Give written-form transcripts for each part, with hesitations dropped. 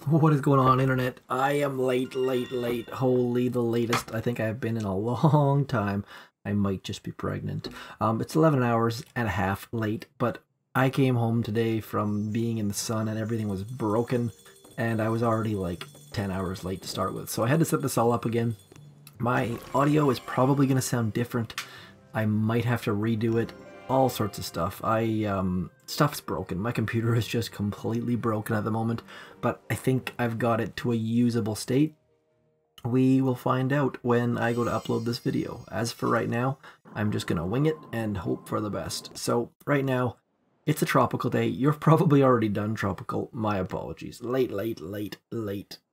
What is going on, internet? I am late. Holy, the latest I think I've been in a long time. I might just be pregnant. It's 11 hours and a half late, but I came home today from being in the sun and everything was broken, and I was already like 10 hours late to start with. So I had to set this all up again. My audio is probably going to sound different. I might have to redo it. All sorts of stuff. Stuff's broken. My computer is just completely broken at the moment, but I think I've got it to a usable state. We will find out when I go to upload this video. As for right now, I'm just gonna wing it and hope for the best. So right now, it's a tropical day. You're probably already done tropical. My apologies. Late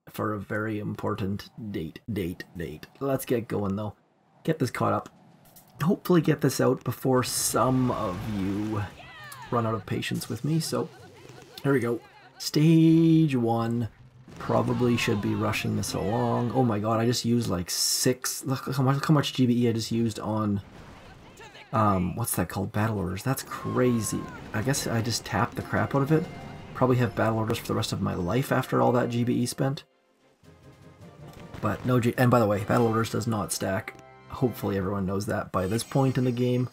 for a very important date. Let's get going though. Get this caught up. Hopefully get this out before some of you run out of patience with me. So here we go. Stage 1. Probably should be rushing this along. Oh my god, I just used like 6. Look how much GBE I just used on what's that called? Battle orders. That's crazy. I guess I just tapped the crap out of it. Probably have battle orders for the rest of my life after all that GBE spent. But no and by the way, battle orders does not stack. Hopefully everyone knows that by this point in the game.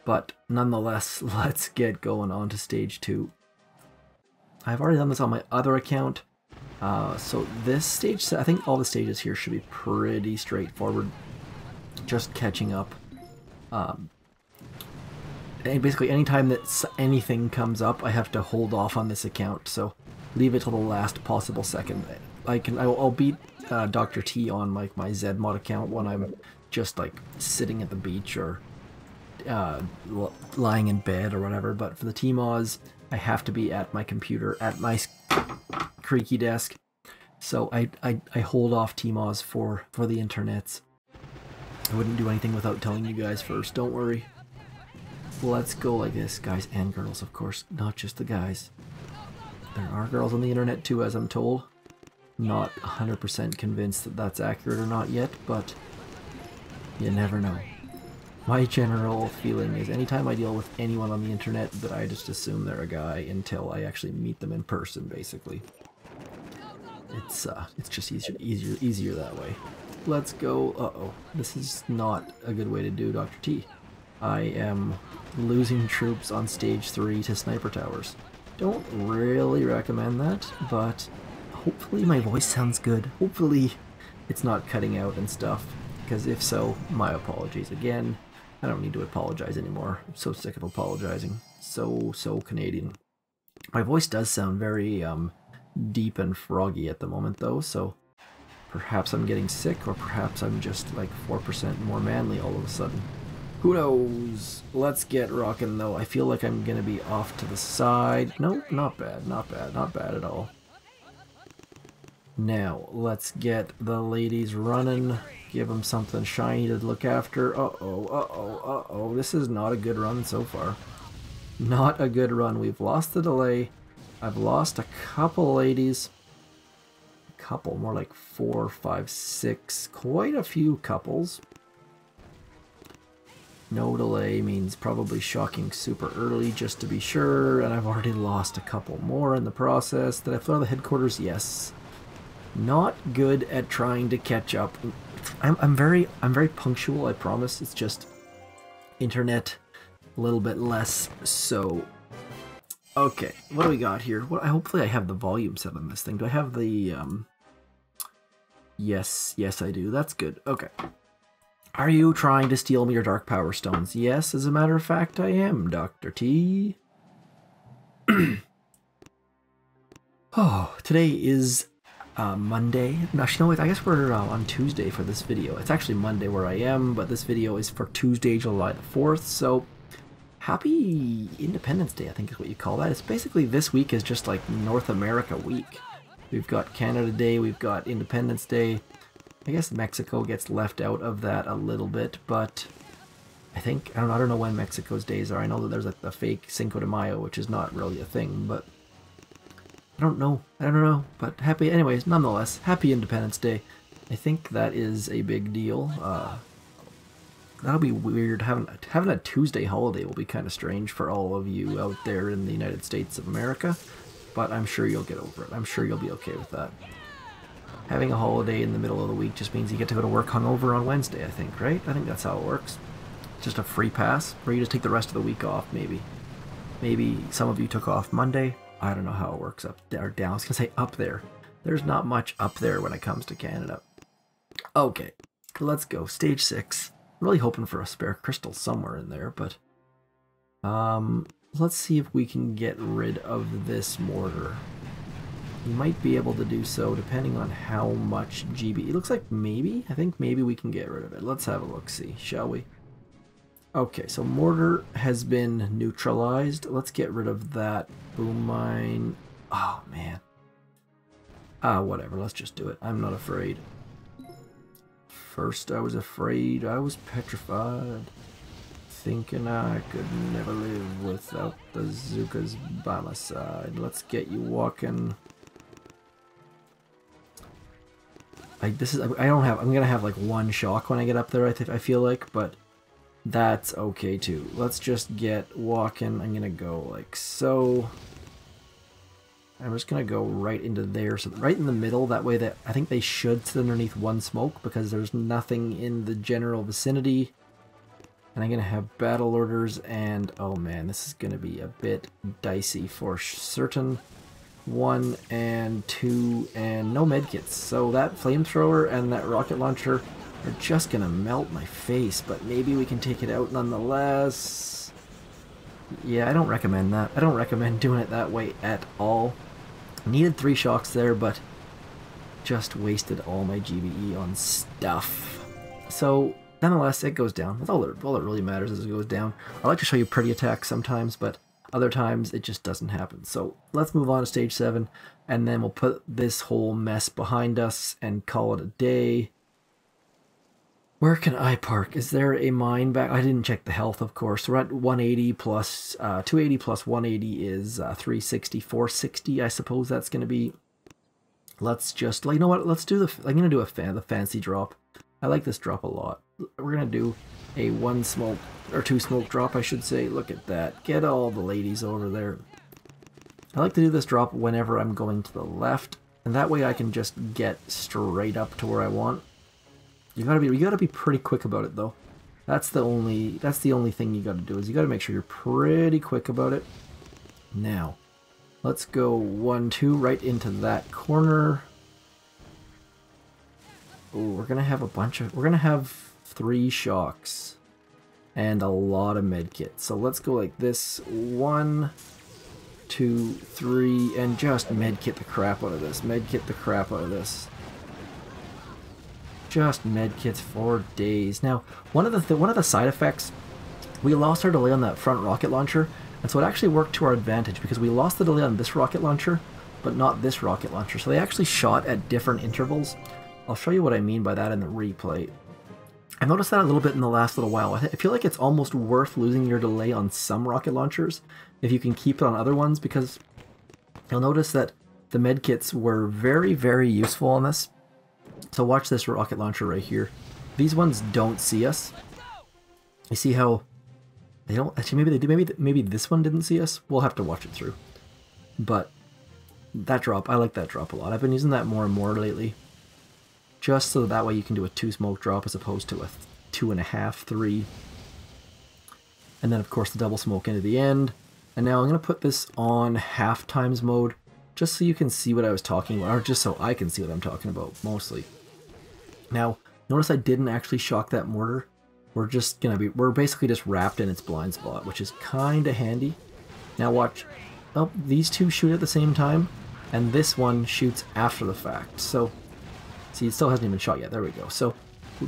But nonetheless, let's get going on to stage 2. I've already done this on my other account. So this stage, I think all the stages here should be pretty straightforward. Just catching up. And basically anytime that anything comes up, I have to hold off on this account. So leave it till the last possible second. I'll beat dr.t on like my zmot account when I'm just like sitting at the beach or lying in bed or whatever, but for the TMOS I have to be at my computer at my creaky desk, so I hold off TMOS for the internets. I wouldn't do anything without telling you guys first, don't worry. Let's go like this, guys and girls, of course, not just the guys. There are girls on the internet too, as I'm told. Not 100% convinced that that's accurate or not yet, but you never know. My general feeling is anytime I deal with anyone on the internet that I just assume they're a guy until I actually meet them in person, basically. It's just easier that way. Let's go. Uh-oh. This is not a good way to do dr.t. I am losing troops on stage 3 to sniper towers. Don't really recommend that, but hopefully my voice sounds good. Hopefully it's not cutting out and stuff. Because if so, my apologies again. I don't need to apologize anymore. I'm so sick of apologizing. So Canadian. My voice does sound very deep and froggy at the moment though, so perhaps I'm getting sick, or perhaps I'm just like 4% more manly all of a sudden. Who knows? Let's get rocking though. I feel like I'm gonna be off to the side. No, not bad at all. Now, let's get the ladies running. Give them something shiny to look after. Uh-oh. This is not a good run so far. Not a good run. We've lost the delay. I've lost a couple ladies. A couple, more like 4, 5, 6. Quite a few couples. No delay means probably shocking super early just to be sure. And I've already lost a couple more in the process. Did I throw the headquarters? Yes. Not good at trying to catch up. I'm very punctual, I promise. It's just internet a little bit less so. Okay, what do we got here? Hopefully I have the volume set on this thing. Do I have the Yes, I do. That's good. Okay. Are you trying to steal me your dark power stones? Yes, as a matter of fact, I am, dr.t. Oh, today is Monday. Actually, no, I guess we're on Tuesday for this video. It's actually Monday where I am, but this video is for Tuesday, July the 4th, so happy Independence Day, I think is what you call that. It's basically this week is just like North America week. We've got Canada Day, we've got Independence Day. I guess Mexico gets left out of that a little bit, but I don't know when Mexico's days are. I know that there's like the fake Cinco de Mayo, which is not really a thing, but I don't know, but anyways, nonetheless, happy Independence Day. I think that is a big deal. that'll be weird. Having a Tuesday holiday will be kind of strange for all of you out there in the United States of America, but I'm sure you'll get over it. I'm sure you'll be okay with that. Having a holiday in the middle of the week just means you get to go to work hungover on Wednesday, I think, right? I think that's how it works. Just a free pass, or you just take the rest of the week off, maybe. Maybe some of you took off Monday. I don't know how it works up there or down. I was going to say up there. There's not much up there when it comes to Canada. Okay, let's go. Stage 6. I'm really hoping for a spare crystal somewhere in there, but let's see if we can get rid of this mortar. We might be able to do so depending on how much GB. It looks like maybe. I think maybe we can get rid of it. Let's have a look-see, shall we? Okay, so mortar has been neutralized. Let's get rid of that boom mine. Oh, man. Whatever. Let's just do it. I'm not afraid. First I was afraid. I was petrified. Thinking I could never live without the Zookas by my side. Let's get you walking. I'm gonna have like one shock when I get up there, I feel like, but that's okay too. Let's just get walking. I'm gonna go like so. I'm just gonna go right into there, so right in the middle, that way that I think they should sit underneath one smoke because there's nothing in the general vicinity. And I'm gonna have battle orders, and oh man, this is gonna be a bit dicey for certain. 1 and 2 and no medkits. So that flamethrower and that rocket launcher are just gonna melt my face, but maybe we can take it out nonetheless. Yeah, I don't recommend that. I don't recommend doing it that way at all. Needed 3 shocks there, but just wasted all my GBE on stuff. So nonetheless, it goes down. All that really matters is it goes down. I like to show you pretty attacks sometimes, but other times it just doesn't happen. So let's move on to stage 7, and then we'll put this whole mess behind us and call it a day. Where can I park? Is there a mine back? I didn't check the health, of course. We're at 180 plus 280 plus 180 is 360, 460. I suppose that's going to be. Let's just, you know what? Let's do the. I'm going to do the fancy drop. I like this drop a lot. We're going to do a 1 smoke or 2 smoke drop, I should say. Look at that. Get all the ladies over there. I like to do this drop whenever I'm going to the left, and that way I can just get straight up to where I want. You gotta be pretty quick about it though. That's the only thing you gotta do, is you gotta make sure you're pretty quick about it. Now, let's go 1, 2 right into that corner. Oh, we're gonna have 3 shocks and a lot of medkits. So let's go like this. 1, 2, 3, and just medkit the crap out of this. Medkit the crap out of this. Just medkits for days. Now, one of the side effects, we lost our delay on that front rocket launcher, and so it actually worked to our advantage because we lost the delay on this rocket launcher, but not this rocket launcher. So they actually shot at different intervals. I'll show you what I mean by that in the replay. I've noticed that a little bit in the last little while. I feel like it's almost worth losing your delay on some rocket launchers if you can keep it on other ones, because you'll notice that the medkits were very, very useful on this. So watch this rocket launcher right here. These ones don't see us. You see how they don't? Actually, maybe they do. Maybe this one didn't see us. We'll have to watch it through. But that drop, I like that drop a lot. I've been using that more and more lately, just so that way you can do a 2 smoke drop as opposed to a 2.5, 3. And then of course the double smoke into the end. And now I'm gonna put this on half times mode, just so you can see what I was talking about, or just so I can see what I'm talking about, mostly. Now, notice I didn't actually shock that mortar. We're basically just wrapped in its blind spot, which is kinda handy. Now watch, oh, these 2 shoot at the same time, and this one shoots after the fact. So, see, it still hasn't even shot yet, there we go. So,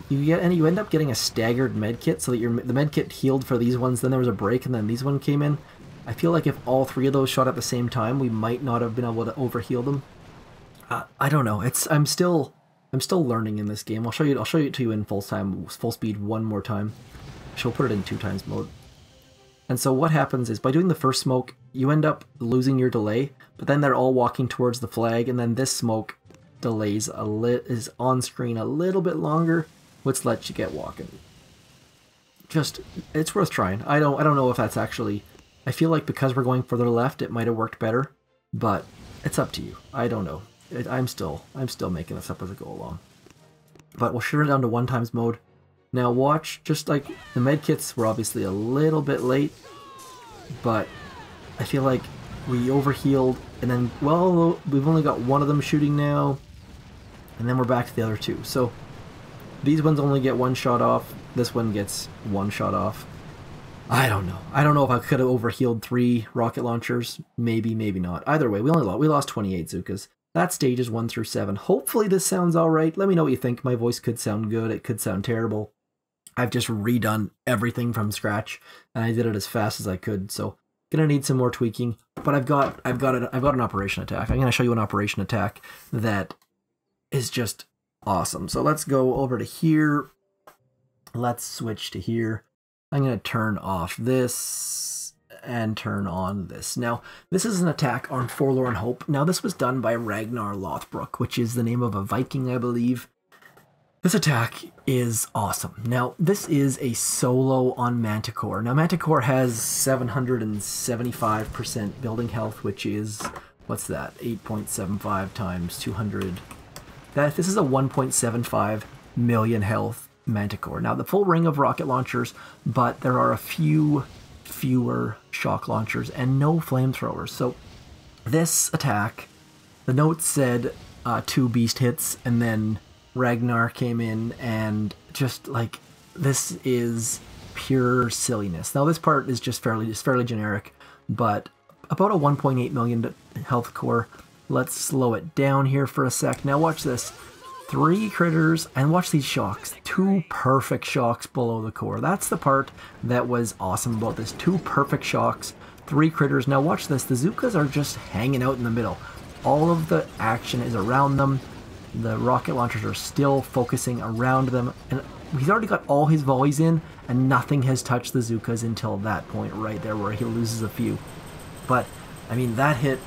you end up getting a staggered medkit, so that the medkit healed for these ones, then there was a break, and then these one came in. I feel like if all 3 of those shot at the same time, we might not have been able to overheal them. I don't know. I'm still learning in this game. I'll show it to you in full speed one more time. She'll put it in 2 times mode. And so what happens is, by doing the first smoke, you end up losing your delay, but then they're all walking towards the flag, and then this smoke delays is on screen a little bit longer, which lets you get walking. just, it's worth trying. I don't know if that's actually, I feel like because we're going further left, it might have worked better, but it's up to you. I don't know. I'm still making this up as I go along. But we'll shut it down to 1x mode. Now watch, just like the medkits were obviously a little bit late, but I feel like we overhealed, and then, well, we've only got one of them shooting now, and then we're back to the other two. So these ones only get one shot off. This one gets one shot off. I don't know. I don't know if I could have overhealed 3 rocket launchers. Maybe, maybe not. Either way, we lost 28 Zookas. That stage is 1 through 7. Hopefully this sounds alright. Let me know what you think. My voice could sound good. It could sound terrible. I've just redone everything from scratch, and I did it as fast as I could, so gonna need some more tweaking. But I've got an operation attack. I'm gonna show you an operation attack that is just awesome. So let's go over to here. Let's switch to here. I'm going to turn off this and turn on this. Now, this is an attack on Forlorn Hope. Now, this was done by Ragnar Lothbrok, which is the name of a Viking, I believe. This attack is awesome. Now, this is a solo on Manticore. Now, Manticore has 775% building health, which is, what's that? 8.75 times 200. This is a 1.75 million health Manticore. Now, the full ring of rocket launchers, but there are a few fewer shock launchers and no flamethrowers. So this attack, the notes said 2 beast hits, and then Ragnar came in and just like, this is pure silliness. Now, this part is just fairly generic, but about a 1.8 million health core. Let's slow it down here for a sec. Now watch this. 3 critters, and watch these shocks. 2 perfect shocks below the core. That's the part that was awesome about this. 2 perfect shocks, 3 critters. Now watch this. The Zookas are just hanging out in the middle. All of the action is around them. The rocket launchers are still focusing around them. And he's already got all his volleys in, and nothing has touched the Zookas until that point right there where he loses a few. But, I mean, that hit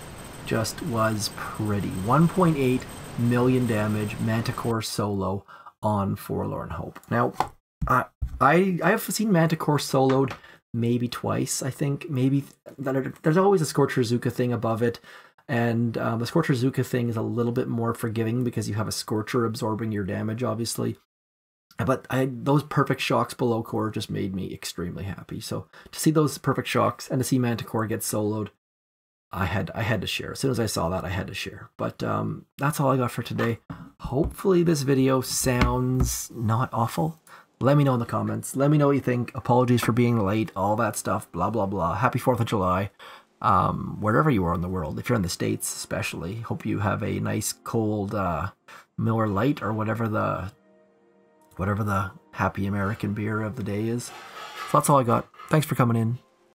just was pretty. 1.8 million damage, Manticore solo on Forlorn Hope. Now, I have seen Manticore soloed maybe twice, I think. Maybe there's always a Scorcher Zooka thing above it, and the Scorcher Zooka thing is a little bit more forgiving because you have a Scorcher absorbing your damage, obviously. But those perfect shocks below core just made me extremely happy. So to see those perfect shocks and to see Manticore get soloed, I had to share. As soon as I saw that, I had to share. But that's all I got for today. Hopefully this video sounds not awful. Let me know in the comments. Let me know what you think. Apologies for being late, all that stuff, blah, blah, blah. Happy 4th of July. Wherever you are in the world, if you're in the States especially, hope you have a nice cold Miller Lite or whatever the happy American beer of the day is. So that's all I got. Thanks for coming in.